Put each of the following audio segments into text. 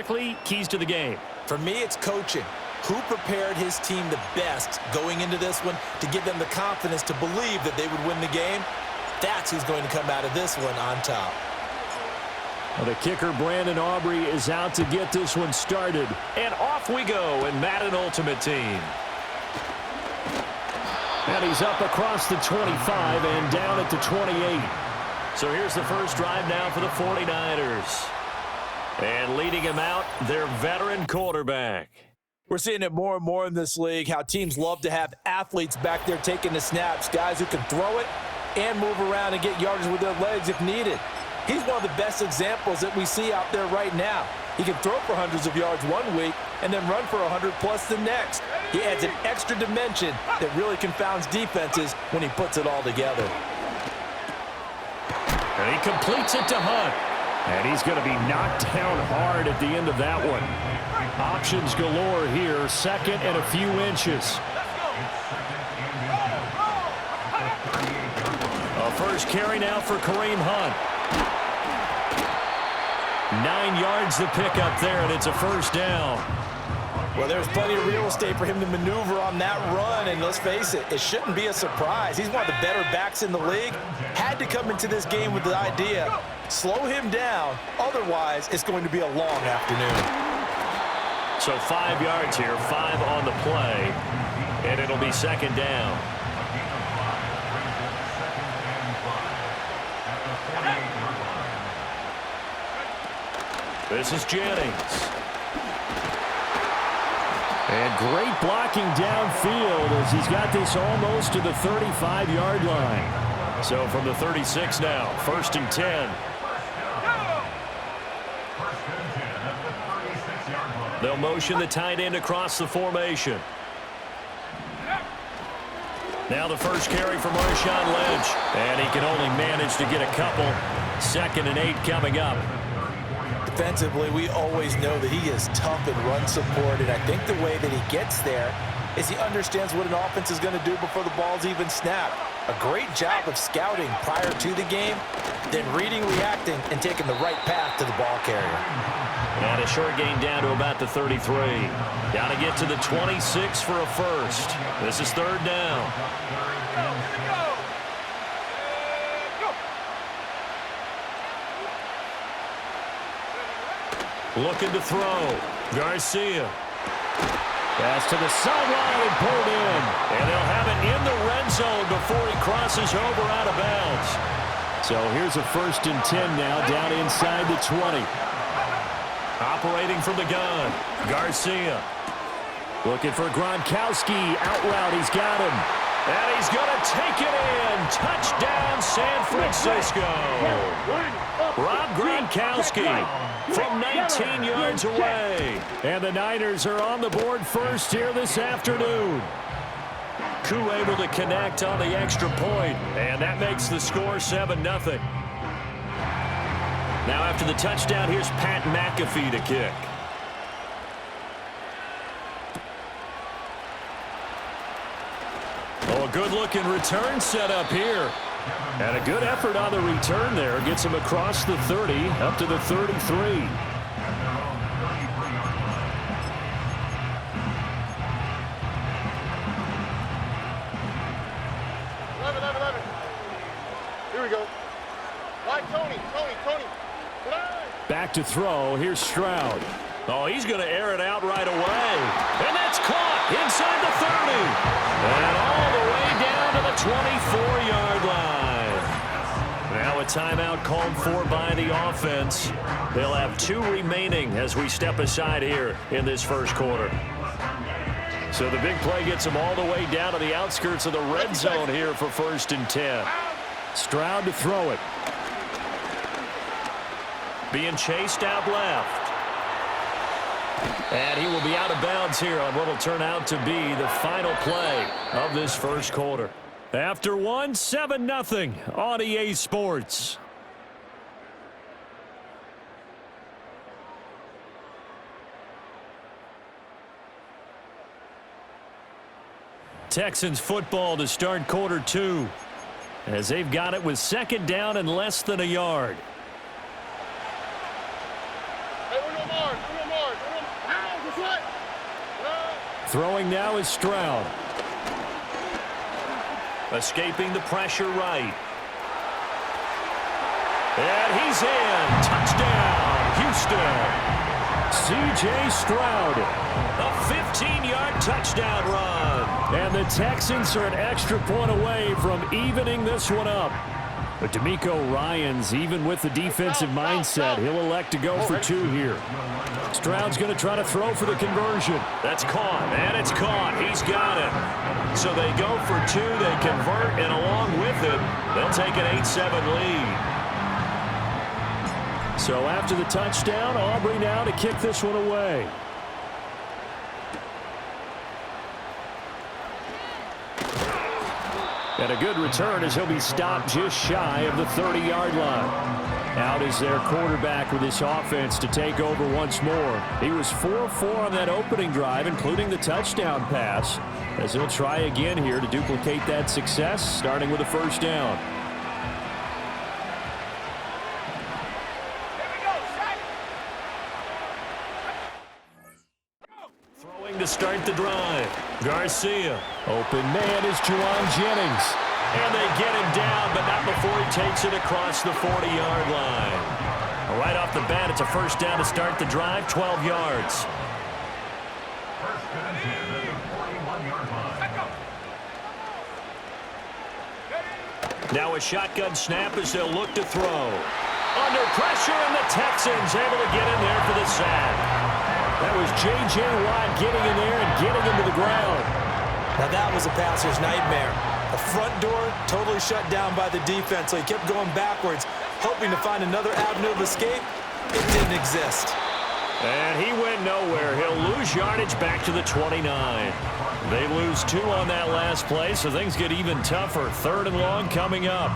quickly, keys to the game. For me, it's coaching. Who prepared his team the best going into this one to give them the confidence to believe that they would win the game? That's who's going to come out of this one on top. Well, the kicker, Brandon Aubrey, is out to get this one started. And off we go in Madden Ultimate Team. And he's up across the 25 and down at the 28. So here's the first drive now for the 49ers. And leading him out, their veteran quarterback. We're seeing it more and more in this league, how teams love to have athletes back there taking the snaps, guys who can throw it and move around and get yardage with their legs if needed. He's one of the best examples that we see out there right now. He can throw for hundreds of yards one week and then run for 100+ the next. He adds an extra dimension that really confounds defenses when he puts it all together. And he completes it to Hunt. And he's going to be knocked down hard at the end of that one. Options galore here, second and a few inches. A first carry now for Kareem Hunt. 9 yards to pick up there, and it's a first down. Well, there's plenty of real estate for him to maneuver on that run, and let's face it, it shouldn't be a surprise. He's one of the better backs in the league. Had to come into this game with the idea, slow him down, otherwise it's going to be a long afternoon. So 5 yards here, 5 on the play, and it'll be second down. This is Jennings. And great blocking downfield as he's got this almost to the 35-yard line. So from the 36 now, first and 10. They'll motion the tight end across the formation. Now the first carry for Marshawn Lynch. And he can only manage to get a couple. Second and 8 coming up. Defensively, we always know that he is tough in run support, and I think the way that he gets there is he understands what an offense is going to do before the ball's even snapped. A great job of scouting prior to the game, then reading, reacting, and taking the right path to the ball carrier. And a short gain down to about the 33. Got to get to the 26 for a first. This is third down. Looking to throw. Garcia. Pass to the sideline and pulled in. And they'll have it in the red zone before he crosses over out of bounds. So here's a first and 10 now down inside the 20. Operating from the gun. Garcia. Looking for Gronkowski. Out route. He's got him. And he's going to take it in. Touchdown, San Francisco. Rob Gronkowski from 19 yards away. And the Niners are on the board first here this afternoon. Koo able to connect on the extra point, and that makes the score 7-0. Now after the touchdown, here's Pat McAfee to kick. Oh, a good-looking return set up here. And a good effort on the return there. Gets him across the 30, up to the 33. 11. Here we go. Right, Tony. Back to throw. Here's Stroud. Oh, he's going to air it out right away. And that's caught inside the 30. And all the way down to the 24-yard line. Now a timeout called for by the offense. They'll have 2 remaining as we step aside here in this first quarter. So the big play gets them all the way down to the outskirts of the red zone here for first and 10. Stroud to throw it. Being chased out left. And he will be out of bounds here on what will turn out to be the final play of this first quarter. After one, 7-0 on EA Sports. Texans football to start quarter 2 as they've got it with second down and less than a yard. Hey, we're no more. Throwing now is Stroud. Escaping the pressure right. And he's in. Touchdown, Houston. C.J. Stroud. A 15-yard touchdown run. And the Texans are an extra point away from evening this one up. But D'Amico Ryans, even with the defensive mindset, he'll elect to go for two here. Stroud's going to try to throw for the conversion. That's caught, and it's caught. He's got it. So they go for two, they convert, and along with it, they'll take an 8-7 lead. So after the touchdown, Aubrey now to kick this one away. And a good return as he'll be stopped just shy of the 30-yard line. Out is their quarterback with this offense to take over once more. He was 4-4 on that opening drive, including the touchdown pass, as he'll try again here to duplicate that success, starting with a first down. Throwing to start the drive. Garcia. Open man is Juwan Jennings. And they get him down, but not before he takes it across the 40-yard line. Right off the bat, it's a first down to start the drive, 12 yards. Now a shotgun snap as they'll look to throw. Under pressure, and the Texans able to get in there for the sack. That was J.J. Watt getting in there and getting him to the ground. Now that was a passer's nightmare. The front door totally shut down by the defense, so he kept going backwards, hoping to find another avenue of escape. It didn't exist. And he went nowhere. He'll lose yardage back to the 29. They lose 2 on that last play, so things get even tougher. 3rd and long coming up.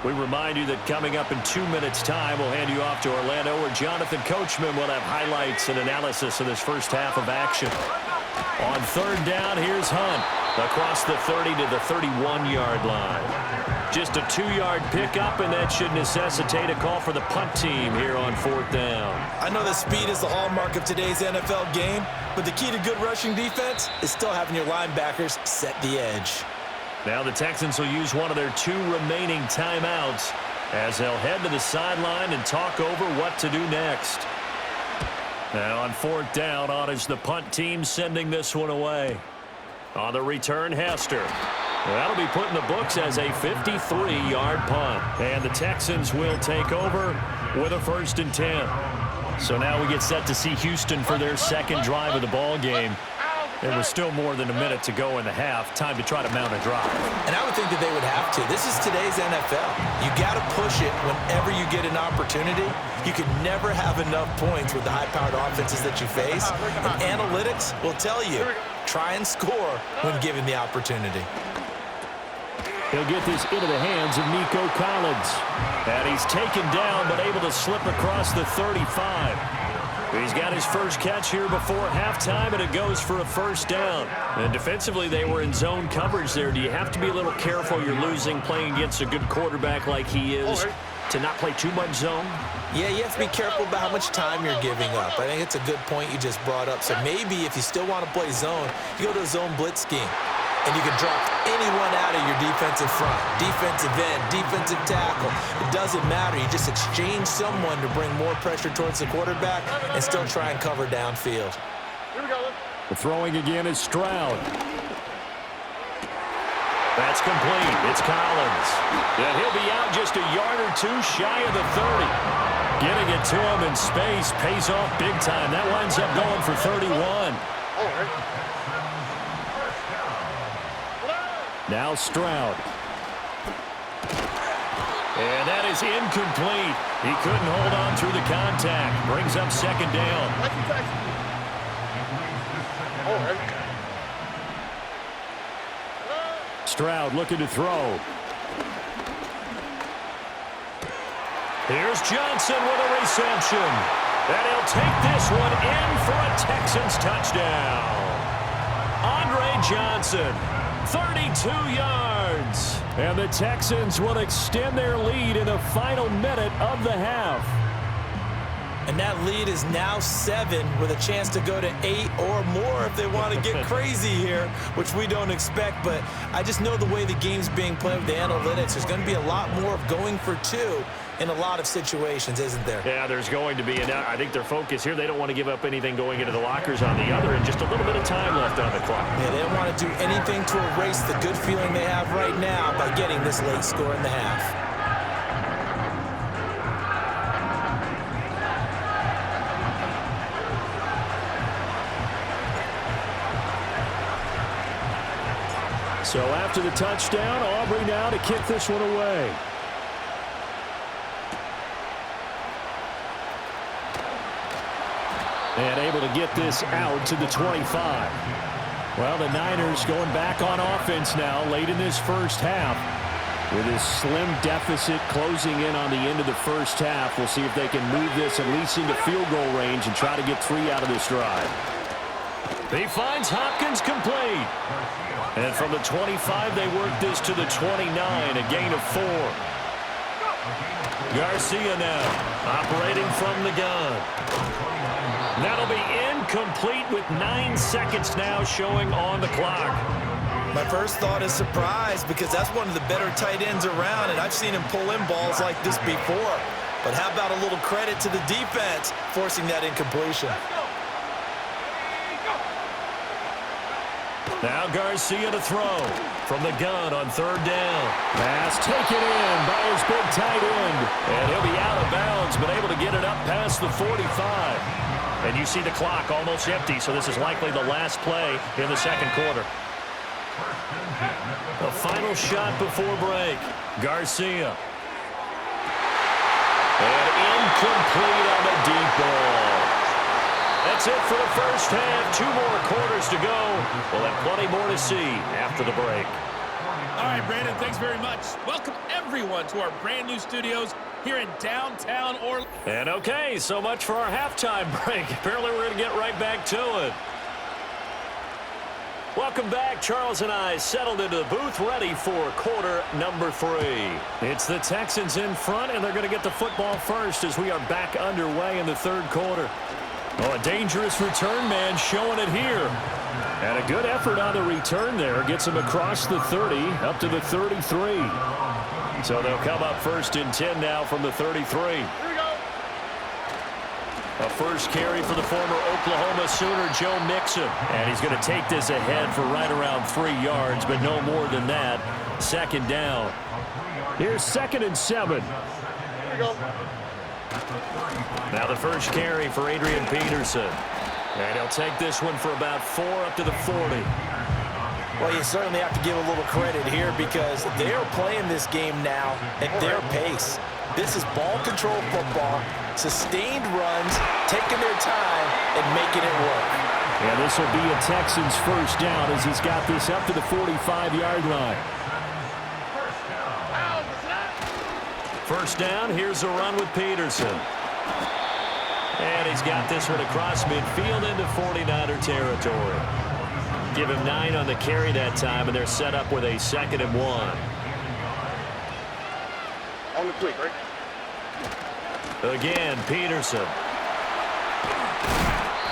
We remind you that coming up in 2 minutes' time, we'll hand you off to Orlando, where Jonathan Coachman will have highlights and analysis of this first half of action. On 3rd down, here's Hunt across the 30 to the 31-yard line. Just a 2-yard pickup, and that should necessitate a call for the punt team here on 4th down. I know that speed is the hallmark of today's NFL game, but the key to good rushing defense is still having your linebackers set the edge. Now the Texans will use one of their 2 remaining timeouts as they'll head to the sideline and talk over what to do next. Now on 4th down, on is the punt team sending this one away. On the return, Hester. That'll be put in the books as a 53-yard punt. And the Texans will take over with a 1st and 10. So now we get set to see Houston for their 2nd drive of the ball game. There was still more than a minute to go in the half. Time to try to mount a drive. And I would think that they would have to. This is today's NFL. You got to push it whenever you get an opportunity. You can never have enough points with the high-powered offenses that you face. And analytics will tell you, try and score when given the opportunity. He'll get this into the hands of Nico Collins. And he's taken down, but able to slip across the 35. He's got his first catch here before halftime, and it goes for a 1st down. And defensively, they were in zone coverage there. Do you have to be a little careful? You're losing, playing against a good quarterback like he is, to not play too much zone? Yeah, you have to be careful about how much time you're giving up. I think it's a good point you just brought up. So maybe if you still want to play zone, you go to a zone blitz scheme. And you can drop anyone out of your defensive front, defensive end, defensive tackle. It doesn't matter. You just exchange someone to bring more pressure towards the quarterback and still try and cover downfield. Here we go. The throwing again is Stroud. That's complete. It's Collins. And he'll be out just a yard or 2 shy of the 30. Getting it to him in space pays off big time. That winds up going for 31. Now Stroud. And that is incomplete. He couldn't hold on through the contact. Brings up 2nd down. Stroud looking to throw. Here's Johnson with a reception. And he'll take this one in for a Texans touchdown. Andre Johnson. 32 yards. And the Texans will extend their lead in the final minute of the half. And that lead is now 7 with a chance to go to 8 or more if they want to get crazy here, which we don't expect. But I just know the way the game's being played with the analytics, there's going to be a lot more of going for 2 in a lot of situations, isn't there? Yeah, there's going to be. And I think their focus here, they don't want to give up anything going into the lockers on the other, and just a little bit of time left on the clock. Yeah, they don't want to do anything to erase the good feeling they have right now by getting this late score in the half. So after the touchdown, Aubrey now to kick this one away. And able to get this out to the 25. Well, the Niners going back on offense now late in this first half. With this slim deficit closing in on the end of the first half, we'll see if they can move this at least into field goal range and try to get 3 out of this drive. He finds Hopkins complete. And from the 25, they work this to the 29, a gain of 4. Garcia now operating from the gun. That'll be incomplete with 9 seconds now showing on the clock. My first thought is surprise because that's one of the better tight ends around, and I've seen him pull in balls like this before. But how about a little credit to the defense forcing that incompletion? Now Garcia to throw from the gun on 3rd down. Pass taken in by his big tight end. And he'll be out of bounds, but able to get it up past the 45. And you see the clock almost empty, so this is likely the last play in the second quarter. The final shot before break. Garcia. And incomplete on the deep ball. That's it for the first half. 2 more quarters to go. We'll have plenty more to see after the break. All right, Brandon, thanks very much. Welcome, everyone, to our brand-new studios here in downtown Orlando. And okay, so much for our halftime break. Apparently we're going to get right back to it. Welcome back. Charles and I settled into the booth, ready for quarter number 3. It's the Texans in front, and they're going to get the football first as we are back underway in the 3rd quarter. Oh, a dangerous return man showing it here. And a good effort on the return there. Gets him across the 30, up to the 33. So they'll come up 1st and 10 now from the 33. Here we go. A first carry for the former Oklahoma Sooner, Joe Mixon. And he's going to take this ahead for right around 3 yards, but no more than that. 2nd down. Here's 2nd and 7. Here we go. Now the first carry for Adrian Peterson. And he'll take this one for about 4 up to the 40. Well, you certainly have to give a little credit here because they're playing this game now at their pace. This is ball control football, sustained runs, taking their time, and making it work. And this will be a Texans first down as he's got this up to the 45-yard line. First down, here's a run with Peterson. And he's got this one across midfield into 49er territory. Give him 9 on the carry that time, and they're set up with a 2nd and 1. On the quick, right? Again, Peterson.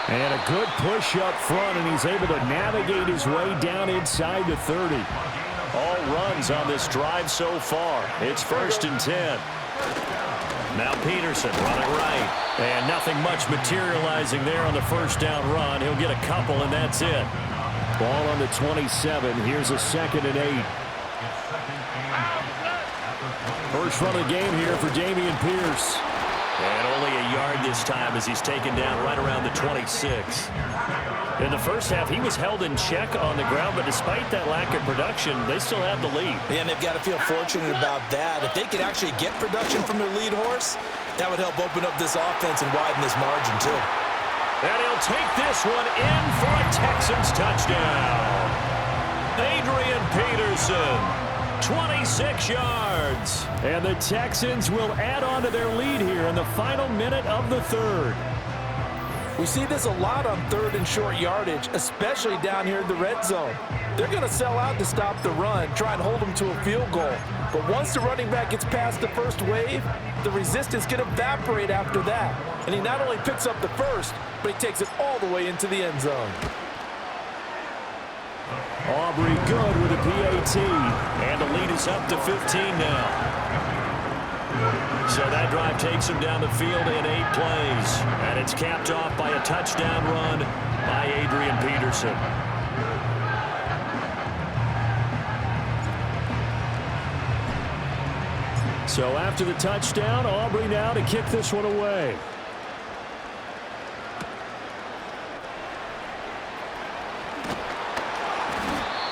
And a good push up front, and he's able to navigate his way down inside the 30. All runs on this drive so far. It's 1st and 10. Now Peterson running right. And nothing much materializing there on the first down run. He'll get a couple, and that's it. Ball on the 27. Here's a 2nd and 8. First run of the game here for Dameon Pierce. And only a yard this time as he's taken down right around the 26. In the first half, he was held in check on the ground, but despite that lack of production, they still have the lead. And they've got to feel fortunate about that. If they could actually get production from their lead horse, that would help open up this offense and widen this margin, too. And he'll take this one in for a Texans touchdown. Adrian Peterson, 26 yards. And the Texans will add on to their lead here in the final minute of the 3rd. We see this a lot on 3rd and short yardage, especially down here in the red zone. They're going to sell out to stop the run, try and hold them to a field goal. But once the running back gets past the first wave, the resistance can evaporate after that. And he not only picks up the first, but he takes it all the way into the end zone. Aubrey good with a PAT, and the lead is up to 15 now. So that drive takes him down the field in 8 plays, and it's capped off by a touchdown run by Adrian Peterson. So after the touchdown, Aubrey now to kick this one away.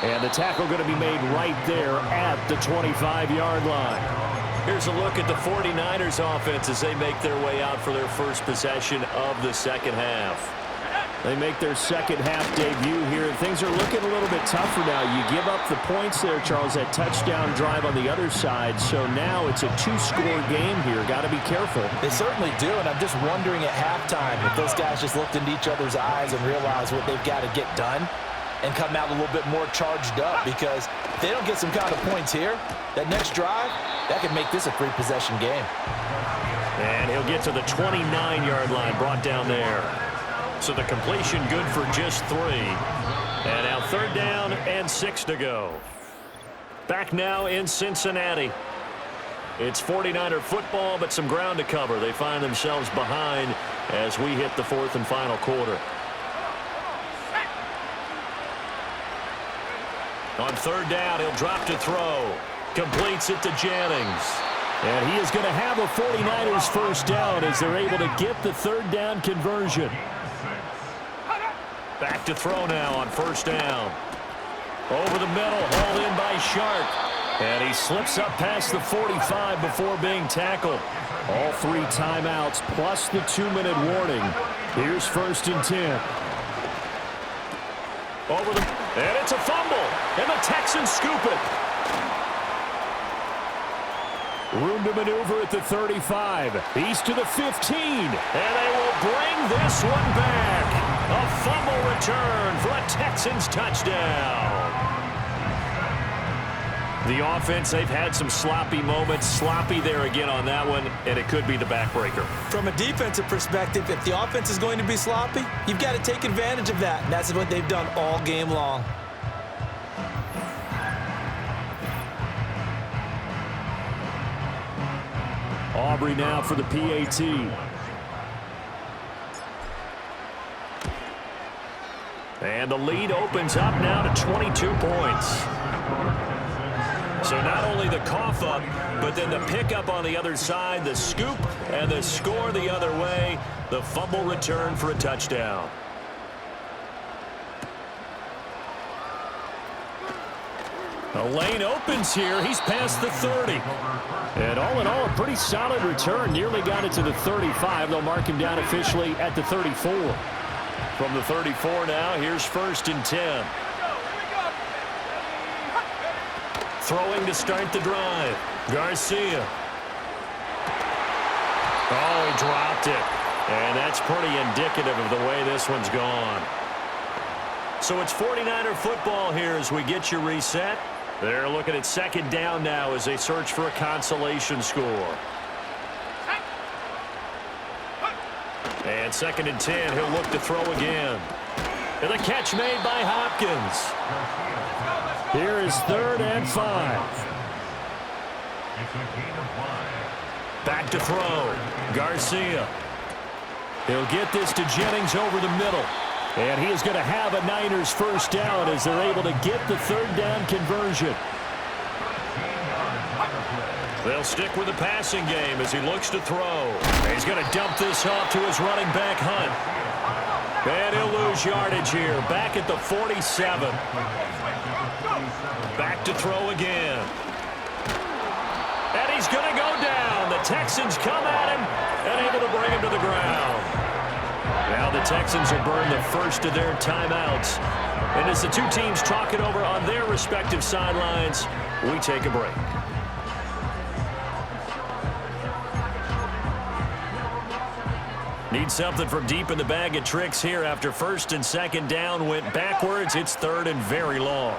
And the tackle going to be made right there at the 25-yard line. Here's a look at the 49ers offense as they make their way out for their first possession of the second half. They make their second half debut here, and things are looking a little bit tougher now. You give up the points there, Charles, that touchdown drive on the other side. So now it's a 2-score game here. Got to be careful. They certainly do, and I'm just wondering at halftime if those guys just looked into each other's eyes and realized what they've got to get done and come out a little bit more charged up, because if they don't get some kind of points here, that next drive, that could make this a 3-possession game. And he'll get to the 29-yard line, brought down there. So the completion good for just 3. And now 3rd down and 6 to go. Back now in Cincinnati. It's 49er football, but some ground to cover. They find themselves behind as we hit the 4th and final quarter. On 3rd down, he'll drop to throw. Completes it to Jennings. And he is going to have a 49ers first down as they're able to get the 3rd down conversion. Back to throw now on 1st down. Over the middle, hauled in by Sharp. And he slips up past the 45 before being tackled. All 3 timeouts plus the 2-minute warning. Here's 1st and 10. And it's a fumble. And the Texans scoop it. Room to maneuver at the 35. He's to the 15. And they will bring this one back. A fumble return for a Texans touchdown. The offense, they've had some sloppy moments. Sloppy there again on that one, and it could be the backbreaker. From a defensive perspective, if the offense is going to be sloppy, you've got to take advantage of that. And that's what they've done all game long. Aubrey now for the PAT. And the lead opens up now to 22 points. So not only the cough up, but then the pickup on the other side, the scoop, and the score the other way. The fumble return for a touchdown. The lane opens here. He's past the 30. And all in all, a pretty solid return. Nearly got it to the 35. They'll mark him down officially at the 34. From the 34 now, here's 1st and 10. Throwing to start the drive. Garcia. Oh, he dropped it. And that's pretty indicative of the way this one's gone. So it's 49er football here as we get you reset. They're looking at 2nd down now as they search for a consolation score. And 2nd and 10, he'll look to throw again. And the catch made by Hopkins. Here is 3rd and 5. Back to throw. Garcia. He'll get this to Jennings over the middle. And he is going to have a Niners first down as they're able to get the 3rd down conversion. They'll stick with the passing game as he looks to throw. He's going to dump this off to his running back, Hunt. And he'll lose yardage here. Back at the 47. Back to throw again. And he's going to go down. The Texans come at him and able to bring him to the ground. Now the Texans will burn the first of their timeouts. And as the two teams talk it over on their respective sidelines, we take a break. Need something from deep in the bag of tricks here after 1st and 2nd down went backwards. It's 3rd and very long.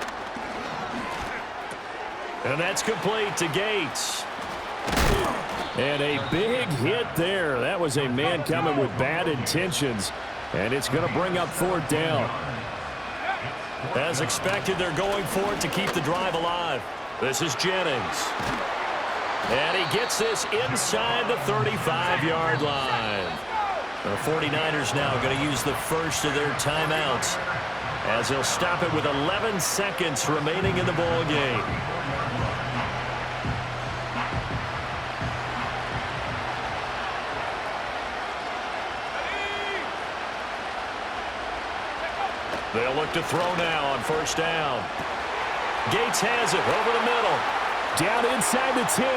And that's complete to Gates. And a big hit there. That was a man coming with bad intentions. And it's going to bring up 4th down. As expected, they're going for it to keep the drive alive. This is Jennings. And he gets this inside the 35-yard line. The 49ers now going to use the first of their timeouts as they'll stop it with 11 seconds remaining in the ball game. They'll look to throw now on 1st down. Gates has it over the middle. Down inside the 10.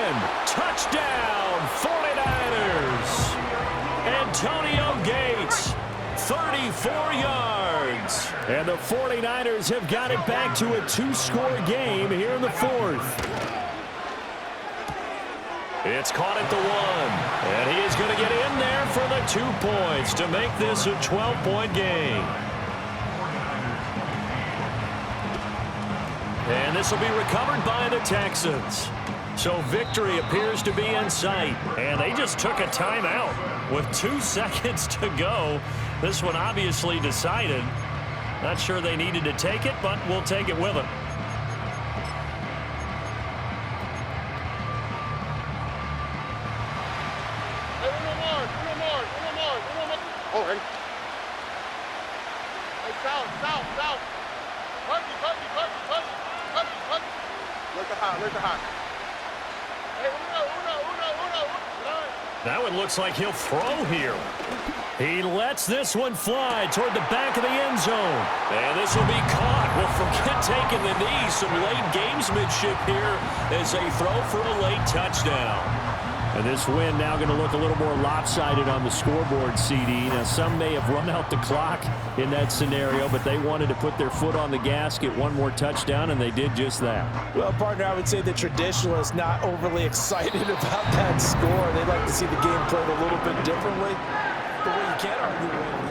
Touchdown, 49ers. Antonio Gates, 34 yards. And the 49ers have got it back to a 2-score game here in the 4th. It's caught at the 1. And he is going to get in there for the 2 points to make this a 12-point game. And this will be recovered by the Texans. So victory appears to be in sight. And they just took a timeout with 2 seconds to go. This one obviously decided. Not sure they needed to take it, but we'll take it with them. Hey, one more. Oh, ready? Hey, south. Puppy. Look at hot. Hey, Uno. That one looks like he'll throw here. He lets this one fly toward the back of the end zone. And this will be caught. Well, forget taking the knee. Some late gamesmanship here as they throw for a late touchdown. And this win now going to look a little more lopsided on the scoreboard, CD. Now, some may have run out the clock in that scenario, but they wanted to put their foot on the gas, get one more touchdown, and they did just that. Well, partner, I would say the traditionalists not overly excited about that score. They'd like to see the game played a little bit differently. But what you can't argue with